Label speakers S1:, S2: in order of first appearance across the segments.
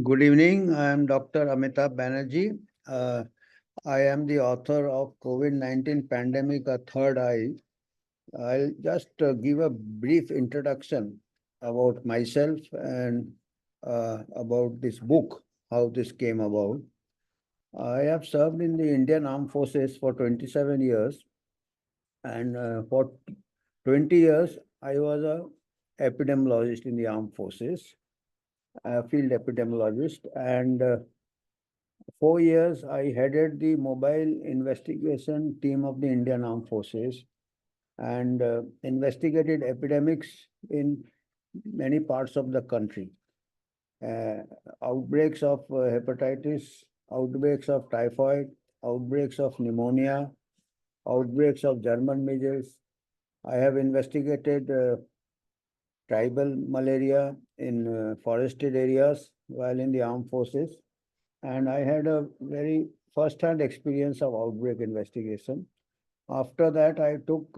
S1: Good evening. I am Dr. Amitabh Banerjee. Uh, I am the author of COVID-19 Pandemic, A Third Eye. I'll just give a brief introduction about myself and about this book, how this came about. I have served in the Indian Armed Forces for 27 years, and for 20 years, I was a epidemiologist in the armed forces, a field epidemiologist, and 4 years, I headed the mobile investigation team of the Indian Armed Forces and investigated epidemics in many parts of the country. Uh, Outbreaks of hepatitis, outbreaks of typhoid, outbreaks of pneumonia, outbreaks of German measles. I have investigated tribal malaria in forested areas while in the armed forces. And I had a very first-hand experience of outbreak investigation. After that, I took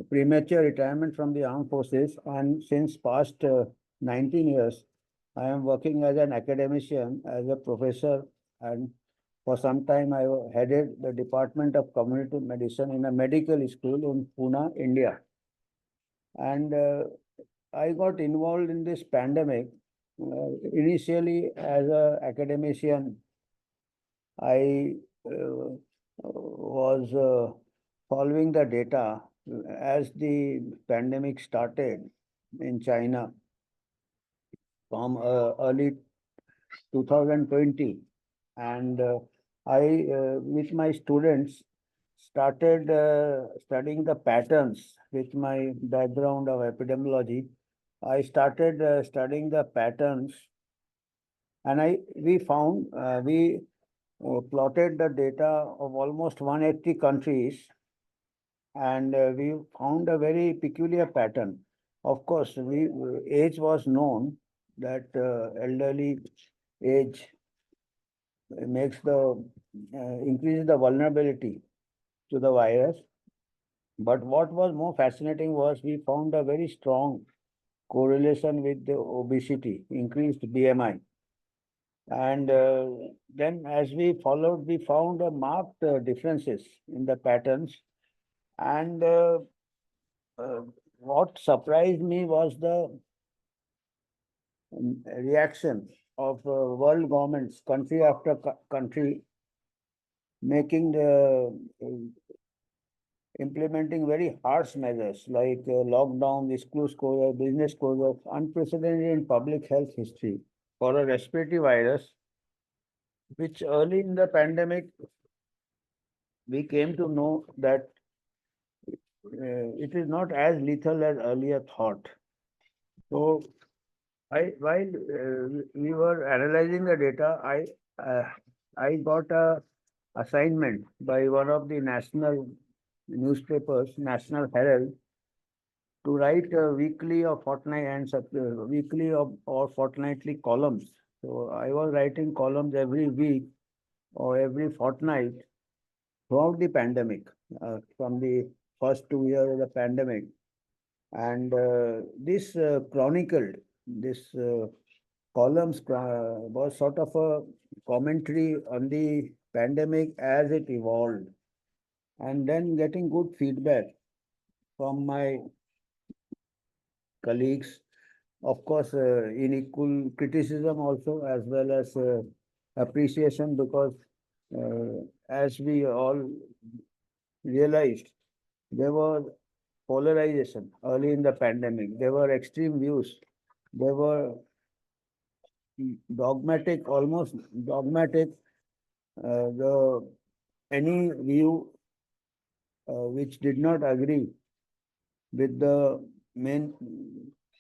S1: premature retirement from the armed forces, and since past 19 years, I am working as an academician, as a professor, and for some time I headed the Department of Community Medicine in a medical school in Pune, India. And I got involved in this pandemic initially as an academician. I was following the data as the pandemic started in China from early 2020. And with my students, started studying the patterns with my background of epidemiology. I started studying the patterns, and we found we plotted the data of almost 180 countries, and we found a very peculiar pattern. Of course, age was known that elderly age makes the increases the vulnerability to the virus. But what was more fascinating was we found a very strong correlation with the obesity, increased BMI. And then as we followed, we found a marked differences in the patterns. And uh, what surprised me was the reaction of world governments, country after country, making the implementing very harsh measures like lockdown, school closure, business closure, unprecedented in public health history for a respiratory virus, which early in the pandemic we came to know that it is not as lethal as earlier thought. So, while we were analyzing the data, I got a assignment by one of the national newspapers, National Herald, to write weekly or fortnight and weekly or fortnightly columns. So I was writing columns every week or every fortnight throughout the pandemic, from the first 2 years of the pandemic. And this chronicled, this columns was sort of a commentary on the pandemic as it evolved, and then getting good feedback from my colleagues. Of course, in equal criticism also, as well as appreciation, because as we all realized, there was polarization early in the pandemic. There were extreme views. There were dogmatic, almost dogmatic, the any view which did not agree with the main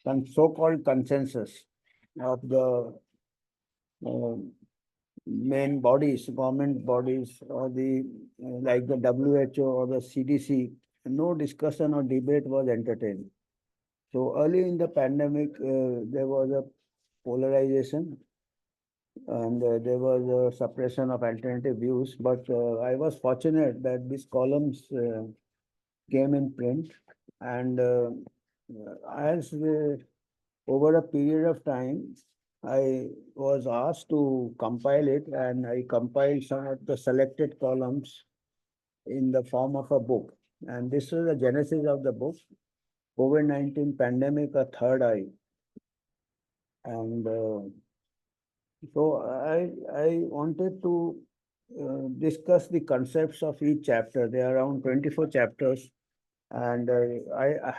S1: so-called consensus of the uh, main bodies, government bodies, or the like the WHO or the CDC. No discussion or debate was entertained. So early in the pandemic, there was a polarization, and there was a suppression of alternative views. But I was fortunate that these columns came in print, and as over a period of time, I was asked to compile it, and I compiled some of the selected columns in the form of a book. And this is the genesis of the book, COVID-19 Pandemic, a Third Eye. And so I wanted to discuss the concepts of each chapter. There are around 24 chapters. And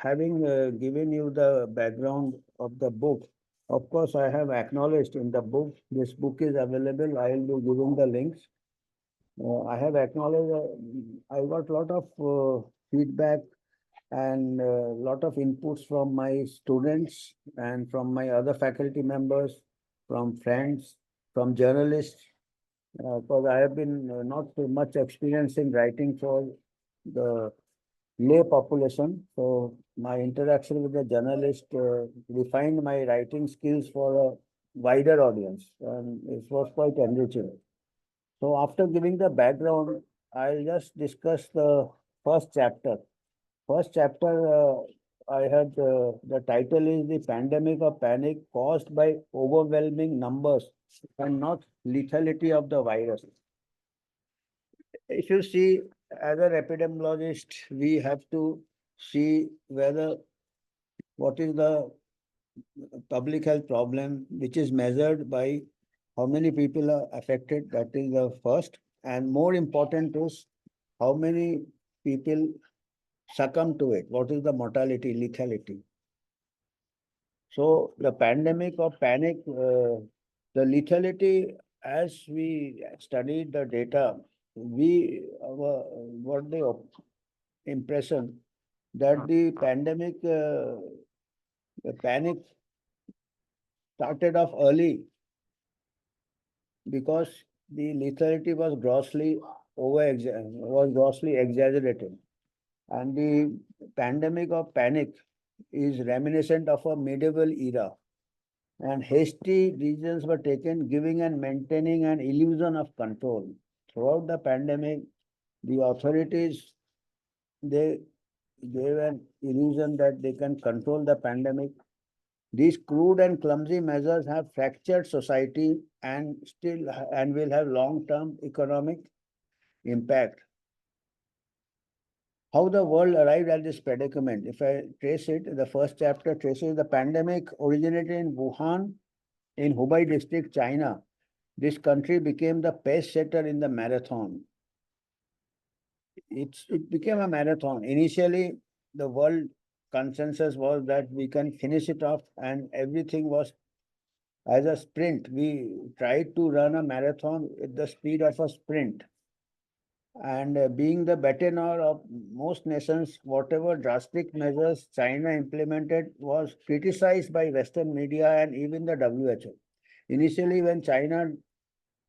S1: having given you the background of the book, of course, I have acknowledged in the book, this book is available. I will be giving the links. I have acknowledged, I got a lot of feedback and a lot of inputs from my students and from my other faculty members, from friends, from journalists, because I have been not too much experience in writing for the lay population. So my interaction with the journalist refined my writing skills for a wider audience, and it was quite enriching. So after giving the background, I'll just discuss the first chapter. First chapter, I had the title is The Pandemic of Panic Caused by Overwhelming Numbers and Not Lethality of the Virus. If you see, as an epidemiologist, we have to see whether what is the public health problem, which is measured by how many people are affected. That is the first. And more important is how many people succumb to it. What is the mortality, lethality? So the pandemic of panic, the lethality, as we studied the data, our what the impression that the pandemic, the panic started off early because the lethality was grossly exaggerated, and the pandemic of panic is reminiscent of a medieval era, and hasty decisions were taken, giving and maintaining an illusion of control. Throughout the pandemic, the authorities, they gave an illusion that they can control the pandemic. These crude and clumsy measures have fractured society and will have long-term economic impact. How the world arrived at this predicament. If I trace it, the first chapter traces the pandemic originated in Wuhan, in Hubei district, China. This country became the pace setter in the marathon. It became a marathon. Initially, the world consensus was that we can finish it off, and everything was as a sprint. We tried to run a marathon with the speed of a sprint. And being the batoneur of most nations, whatever drastic measures China implemented was criticized by Western media and even the WHO. Initially, when China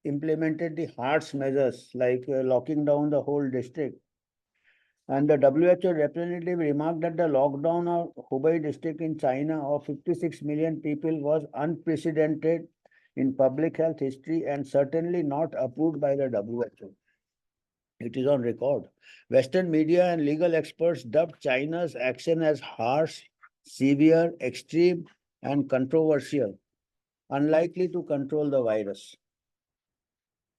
S1: implemented the harsh measures like locking down the whole district, and the WHO representative remarked that the lockdown of Hubei district in China of 56 million people was unprecedented in public health history and certainly not approved by the WHO. It is on record. Western media and legal experts dubbed China's action as harsh, severe, extreme, and controversial, unlikely to control the virus.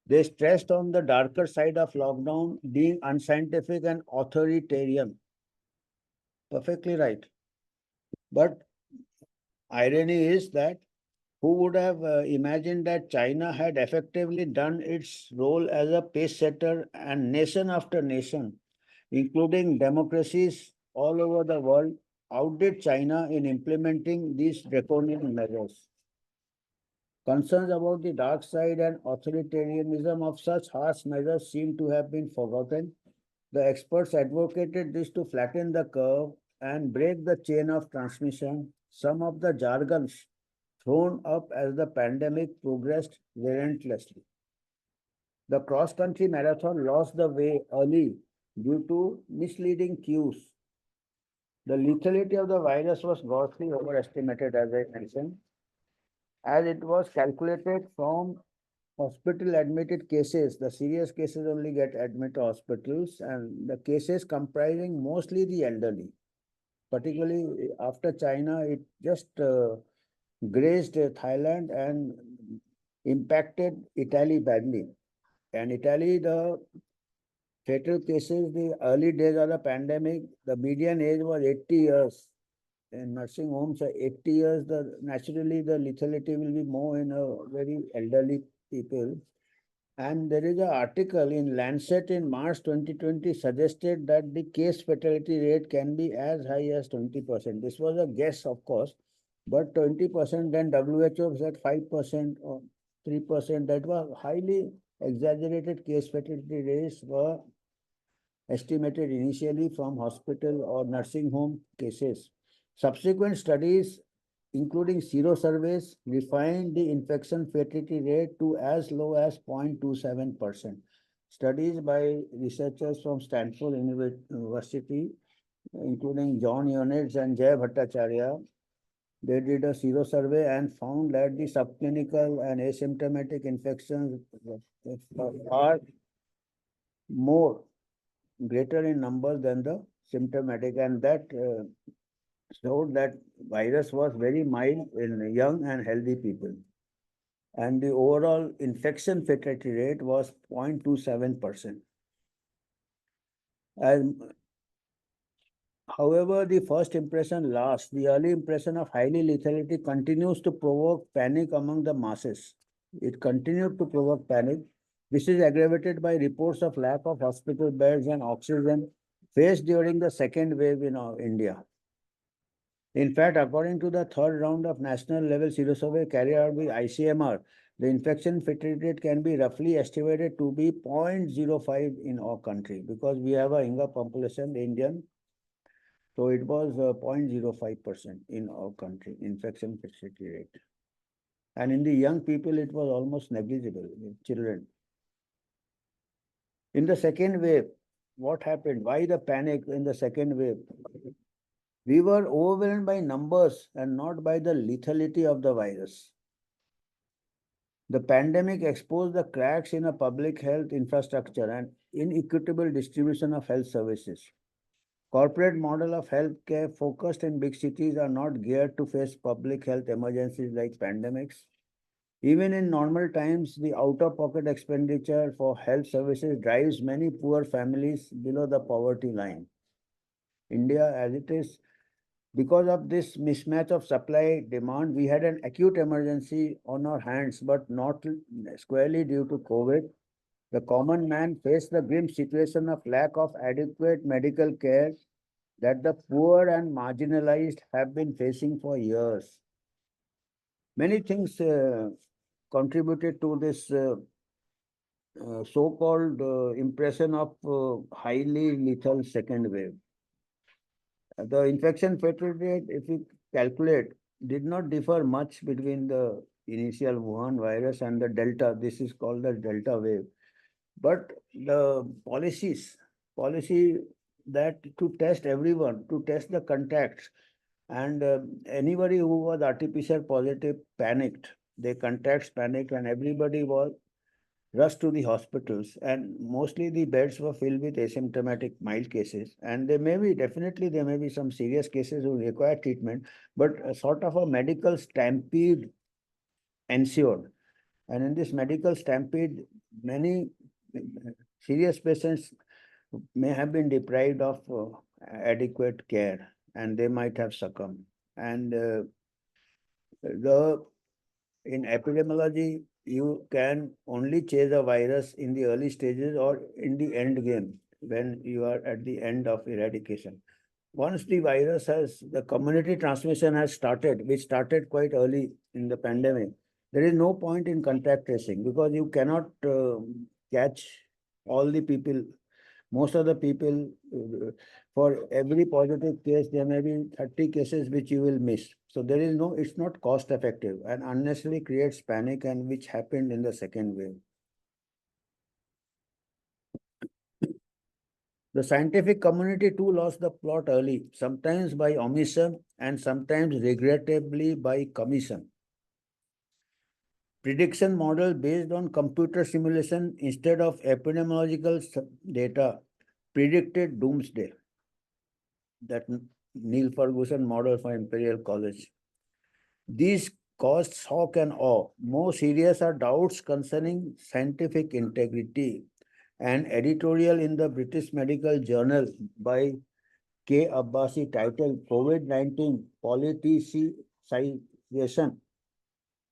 S1: They stressed on the darker side of lockdown being unscientific and authoritarian. Perfectly right. But irony is that who would have imagined that China had effectively done its role as a pace setter, and nation after nation, including democracies all over the world, outdid China in implementing these draconian measures. Concerns about the dark side and authoritarianism of such harsh measures seem to have been forgotten. The experts advocated this to flatten the curve and break the chain of transmission. Some of the jargons thrown up as the pandemic progressed relentlessly. The cross-country marathon lost the way early due to misleading cues. The lethality of the virus was grossly overestimated, as I mentioned, as it was calculated from hospital admitted cases. The serious cases only get admitted to hospitals, and the cases comprising mostly the elderly. Particularly after China, it just grazed Thailand and impacted Italy badly. And Italy, the fatal cases, the early days of the pandemic, the median age was 80 years. In nursing homes, 80 years, naturally the lethality will be more in a very elderly people. And there is an article in Lancet in March 2020 suggested that the case fatality rate can be as high as 20%. This was a guess, of course, but 20%, then WHO said 5% or 3%. That was highly exaggerated case fatality rates were estimated initially from hospital or nursing home cases. Subsequent studies, including sero surveys, refined the infection fatality rate to as low as 0.27%. Studies by researchers from Stanford University, including John Ionitz and Jay Bhattacharya, they did a sero survey and found that the subclinical and asymptomatic infections are more greater in numbers than the symptomatic, and that showed that virus was very mild in young and healthy people. And the overall infection fatality rate was 0.27%. And however, the first impression lasts. The early impression of highly lethality continues to provoke panic among the masses. It continued to provoke panic. This is aggravated by reports of lack of hospital beds and oxygen faced during the second wave in India. In fact, according to the third round of national level sero survey carried out by ICMR, the infection fatality rate can be roughly estimated to be 0.05 in our country because we have a younger population, Indian. So it was 0.05% in our country, infection fatality rate. And in the young people, it was almost negligible, in children. In the second wave, what happened? Why the panic in the second wave? We were overwhelmed by numbers and not by the lethality of the virus. The pandemic exposed the cracks in a public health infrastructure and inequitable distribution of health services. Corporate model of healthcare focused in big cities are not geared to face public health emergencies like pandemics. Even in normal times, the out-of-pocket expenditure for health services drives many poor families below the poverty line. India, as it is, because of this mismatch of supply demand, we had an acute emergency on our hands, but not squarely due to COVID. The common man faced the grim situation of lack of adequate medical care that the poor and marginalized have been facing for years. Many things contributed to this so-called impression of highly lethal second wave. The infection fatality rate, if we calculate, did not differ much between the initial Wuhan virus and the Delta. This is called the Delta wave. But the policy that to test everyone, to test the contacts, and anybody who was RT-PCR positive panicked. Their contacts panicked, and everybody was rushed to the hospitals. And mostly the beds were filled with asymptomatic mild cases. And there may be some serious cases who require treatment, but a sort of a medical stampede ensued. And in this medical stampede, many serious patients may have been deprived of adequate care and they might have succumbed. And the in epidemiology, you can only chase a virus in the early stages or in the end game when you are at the end of eradication. Once the virus has, the community transmission has started, which started quite early in the pandemic, there is no point in contact tracing because you cannot catch all the people. Most of the people, for every positive case, there may be 30 cases which you will miss. So there is no, it's not cost effective and unnecessarily creates panic, and which happened in the second wave. The scientific community too lost the plot early, sometimes by omission and sometimes regrettably by commission. Prediction model based on computer simulation instead of epidemiological data predicted doomsday. That Neil Ferguson model for Imperial College. These caused shock and awe. More serious are doubts concerning scientific integrity. An editorial in the British Medical Journal by K. Abbasi titled COVID-19 Politicization,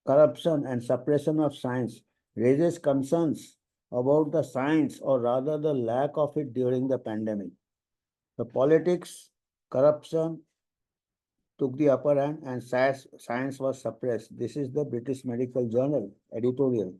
S1: Corruption and Suppression of Science raises concerns about the science or rather the lack of it during the pandemic. The politics, corruption took the upper hand and science was suppressed. This is the British Medical Journal editorial.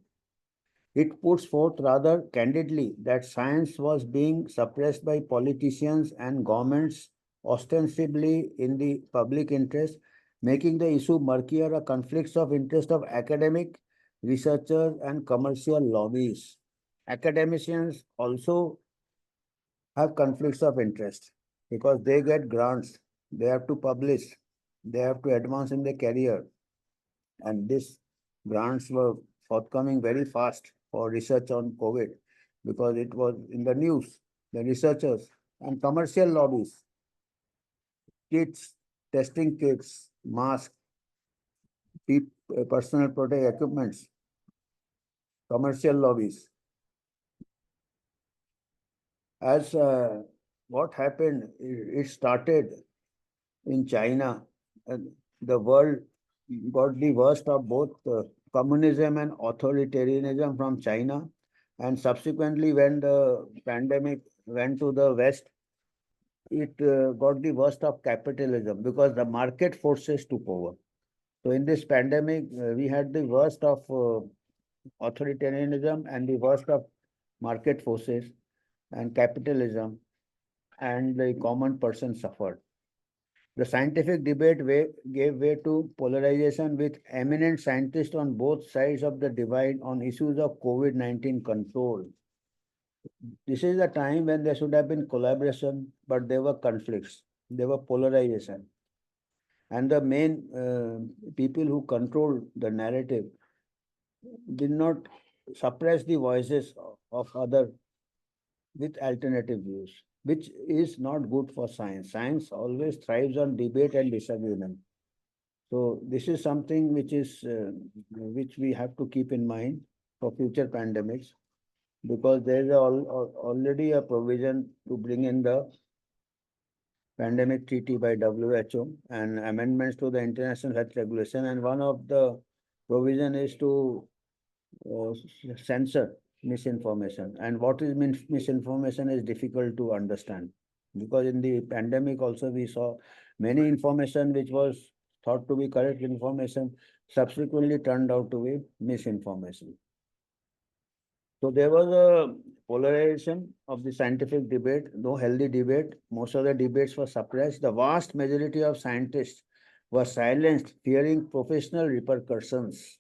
S1: It puts forth rather candidly that science was being suppressed by politicians and governments ostensibly in the public interest, making the issue murkier a conflicts of interest of academic, researchers, and commercial lobbies. Academicians also have conflicts of interest because they get grants, they have to publish, they have to advance in their career, and these grants were forthcoming very fast for research on COVID because it was in the news. The researchers and commercial lobbies, kits, testing kits, masks, personal protective equipments, commercial lobbies. As what happened, it started in China. And the world got the worst of both communism and authoritarianism from China. And subsequently, when the pandemic went to the West, it got the worst of capitalism because the market forces took over. So in this pandemic, we had the worst of authoritarianism and the worst of market forces and capitalism, and the common person suffered. The scientific debate gave way to polarization with eminent scientists on both sides of the divide on issues of COVID-19 control. This is a time when there should have been collaboration, but there were conflicts, there were polarization. And the main people who controlled the narrative did not suppress the voices of other with alternative views, which is not good for science. Science always thrives on debate and disagreement. So this is something which we have to keep in mind for future pandemics, because there is already a provision to bring in the pandemic treaty by WHO and amendments to the international health regulation, and one of the provision is to uh, censor misinformation. And what is misinformation is difficult to understand, because in the pandemic also we saw many information which was thought to be correct information subsequently turned out to be misinformation. So there was a polarization of the scientific debate, no healthy debate. Most of the debates were suppressed. The vast majority of scientists were silenced, fearing professional repercussions.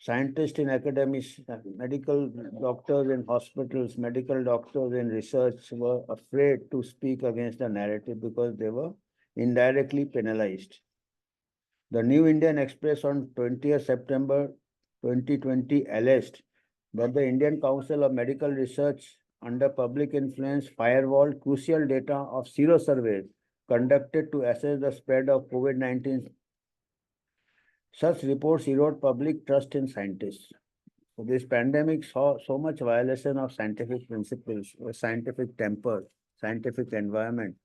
S1: Scientists in academics, medical doctors in hospitals, medical doctors in research were afraid to speak against the narrative because they were indirectly penalized. The New Indian Express on 20th September 2020 alleged that the Indian Council of Medical Research, under public influence, firewalled crucial data of serosurveys conducted to assess the spread of COVID-19. Such reports erode public trust in scientists. So this pandemic saw so much violation of scientific principles, scientific temper, scientific environment,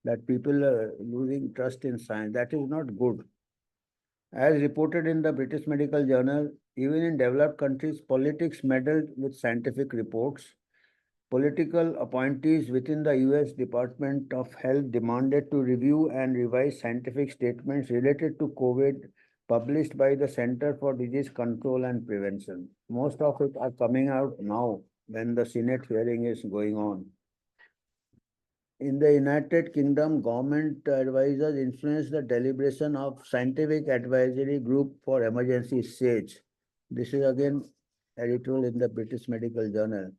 S1: that people are losing trust in science. That is not good. As reported in the British Medical Journal, even in developed countries, politics meddled with scientific reports. Political appointees within the US Department of Health demanded to review and revise scientific statements related to COVID published by the Center for Disease Control and Prevention. Most of it are coming out now when the Senate hearing is going on. In the United Kingdom, government advisors influence the deliberation of Scientific Advisory Group for Emergency SAGE. This is again editorial in the British Medical Journal.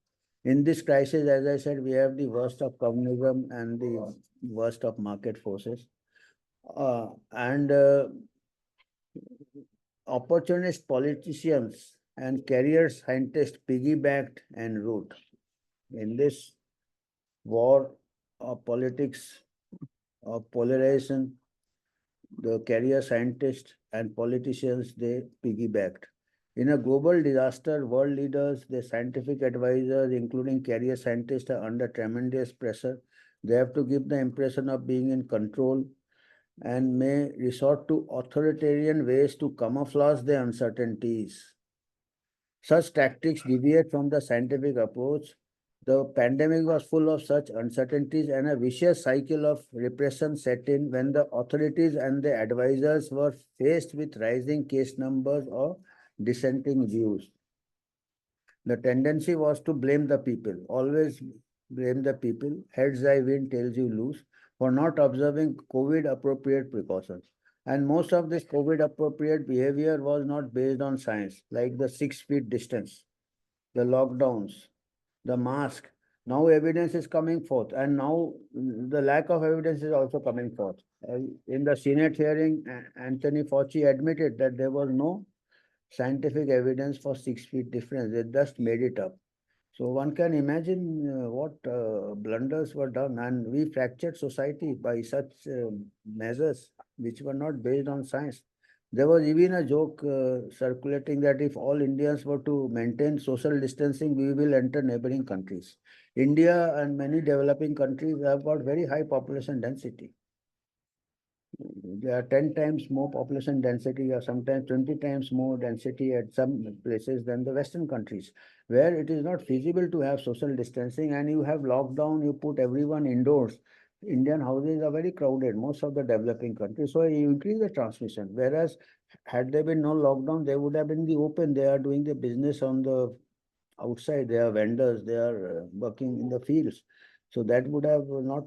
S1: In this crisis, as I said, we have the worst of communism and the worst of market forces. And opportunist politicians and career scientists piggybacked en route. In this war of politics, of polarization, The career scientists and politicians, they piggybacked. In a global disaster, world leaders, the scientific advisors, including career scientists, are under tremendous pressure. They have to give the impression of being in control and may resort to authoritarian ways to camouflage their uncertainties. Such tactics deviate from the scientific approach. The pandemic was full of such uncertainties, and a vicious cycle of repression set in when the authorities and the advisors were faced with rising case numbers or dissenting views. The tendency was to blame the people, always blame the people, heads I win, tails you lose, for not observing COVID appropriate precautions. And most of this COVID appropriate behavior was not based on science, like the 6 feet distance, the lockdowns, the mask. Now evidence is coming forth, and now the lack of evidence is also coming forth. In the Senate hearing, Anthony Fauci admitted that there was no scientific evidence for 6 feet difference. They just made it up. So one can imagine what blunders were done, and we fractured society by such measures which were not based on science. There was even a joke circulating that if all Indians were to maintain social distancing, we will enter neighboring countries. India and many developing countries have got very high population density. There are 10 times more population density or sometimes 20 times more density at some places than the Western countries, where it is not feasible to have social distancing and you have lockdown, you put everyone indoors. Indian houses are very crowded, most of the developing countries. So you increase the transmission. Whereas had there been no lockdown, they would have been in the open. They are doing the business on the outside, they are vendors, they are working in the fields. So that would have not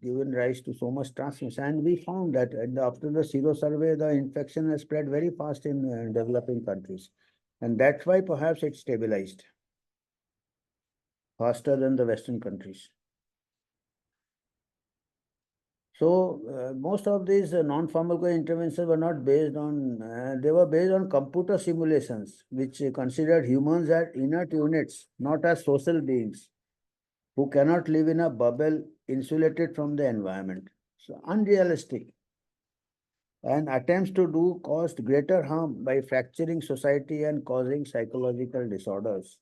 S1: given rise to so much transmission. And we found that after the zero survey, the infection has spread very fast in developing countries. And that's why perhaps it stabilized faster than the Western countries. So most of these non-pharmacological interventions were not based on, they were based on computer simulations, which considered humans as inert units, not as social beings who cannot live in a bubble insulated from the environment. So unrealistic. And attempts to do caused greater harm by fracturing society and causing psychological disorders.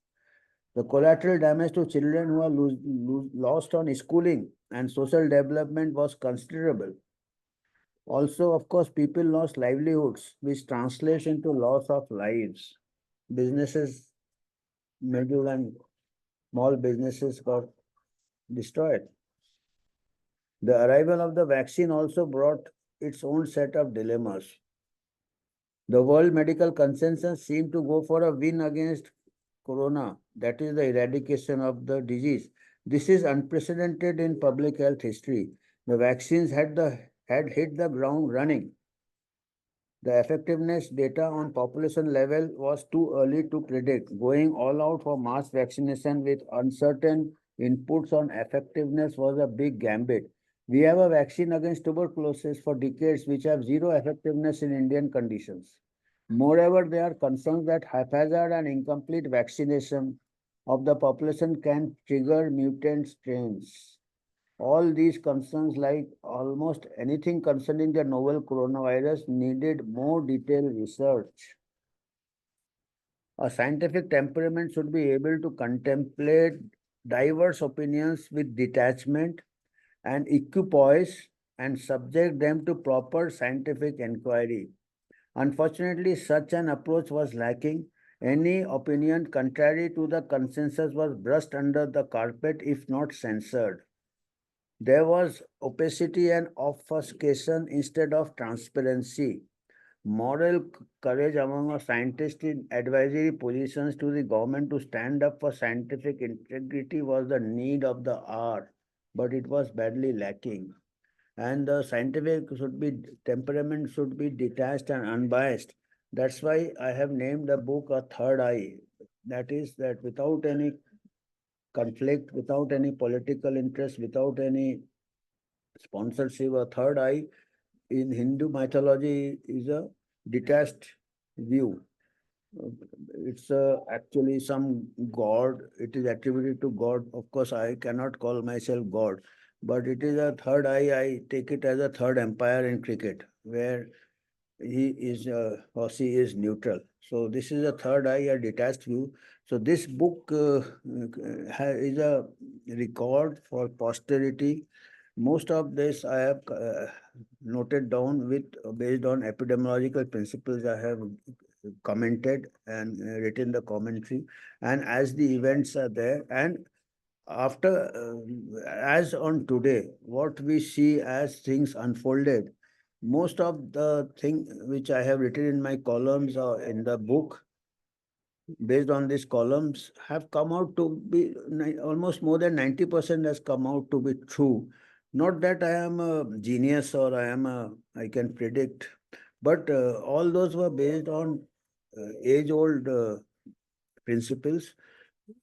S1: The collateral damage to children who are lost on schooling and social development was considerable. Also, of course, people lost livelihoods, which translates into loss of lives. Businesses, middle and small businesses got destroyed. The arrival of the vaccine also brought its own set of dilemmas. The world medical consensus seemed to go for a win against corona, that is the eradication of the disease. This is unprecedented in public health history. The vaccines had hit the ground running. The effectiveness data on population level was too early to predict. Going all out for mass vaccination with uncertain inputs on effectiveness was a big gambit. We have a vaccine against tuberculosis for decades which have zero effectiveness in Indian conditions. Moreover, there are concerns that haphazard and incomplete vaccination of the population can trigger mutant strains. All these concerns, like almost anything concerning the novel coronavirus, needed more detailed research. A scientific temperament should be able to contemplate diverse opinions with detachment and equipoise and subject them to proper scientific inquiry. Unfortunately, such an approach was lacking. Any opinion contrary to the consensus was brushed under the carpet, if not censored. There was opacity and obfuscation instead of transparency. Moral courage among our scientists in advisory positions to the government to stand up for scientific integrity was the need of the hour, but it was badly lacking. And the scientific should be temperament should be detached and unbiased. That's why I have named the book A Third Eye. That is that without any conflict, without any political interest, without any sponsorship, a third eye in Hindu mythology is a detached view. It's actually some god. It is attributed to God. Of course, I cannot call myself God, but it is a third eye. I take it as a third empire in cricket. where he is or she is neutral. So this is a third eye, a detached view. So this book is a record for posterity. Most of this I have noted down with based on epidemiological principles. I have commented and written the commentary, and as the events are there, and after as on today, what we see as things unfolded, most of the thing which I have written in my columns or in the book based on these columns have come out to be almost more than 90% has come out to be true. Not that I am a genius or I can predict, but all those were based on age old principles,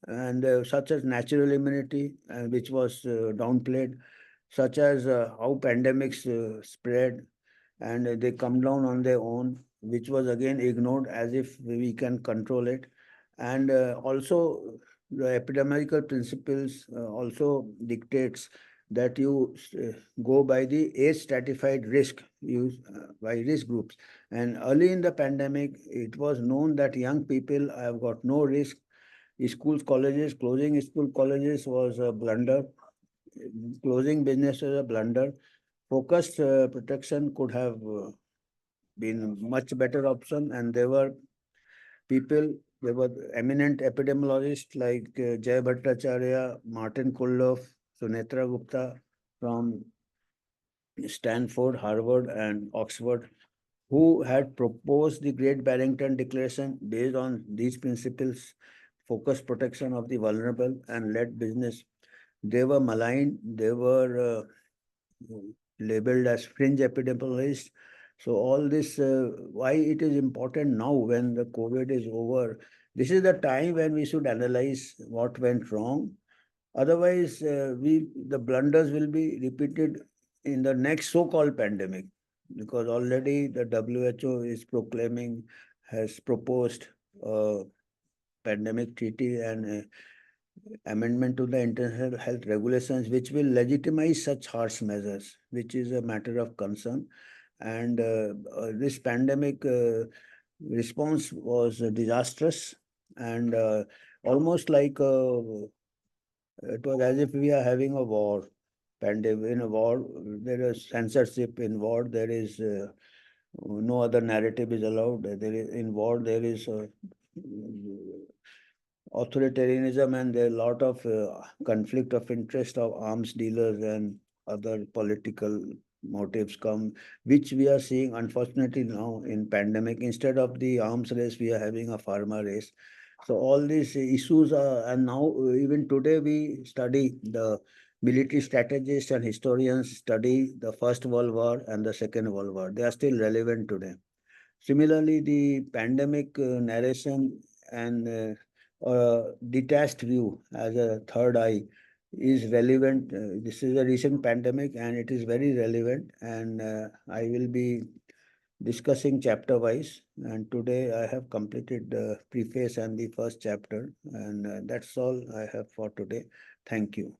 S1: and such as natural immunity, which was downplayed, such as how pandemics spread and they come down on their own, which was again ignored as if we can control it. And also, the epidemiological principles also dictates that you go by the age stratified risk use by risk groups. And early in the pandemic, it was known that young people have got no risk. Schools, colleges, closing school colleges was a blunder. Closing business was a blunder. Focused protection could have been much better option, and there were people, there were eminent epidemiologists like Jay Bhattacharya, Martin Kulloff, Sunetra Gupta from Stanford, Harvard, and Oxford, who had proposed the Great Barrington Declaration based on these principles, focused protection of the vulnerable and led business. They were maligned, they were labeled as fringe epidemiologists. So all this, why it is important now when the COVID is over, this is the time when we should analyze what went wrong. Otherwise, the blunders will be repeated in the next so-called pandemic, because already the WHO is proclaiming, has proposed a pandemic treaty and amendment to the international health regulations, which will legitimize such harsh measures, which is a matter of concern. And this pandemic response was disastrous, and almost like it was as if we are having a war. Pandemic in a war, there is censorship in war. There is no other narrative is allowed. There is in war. There is authoritarianism, and there are a lot of conflict of interest of arms dealers and other political motives come, which we are seeing unfortunately now in pandemic. Instead of the arms race, we are having a pharma race. So all these issues are, and now even today we study the military strategists and historians study the First World War and the Second World War. They are still relevant today. Similarly, the pandemic narration and detached view as a third eye is relevant. This is a recent pandemic and it is very relevant. And I will be discussing chapter wise. And today I have completed the preface and the first chapter. And that's all I have for today. Thank you.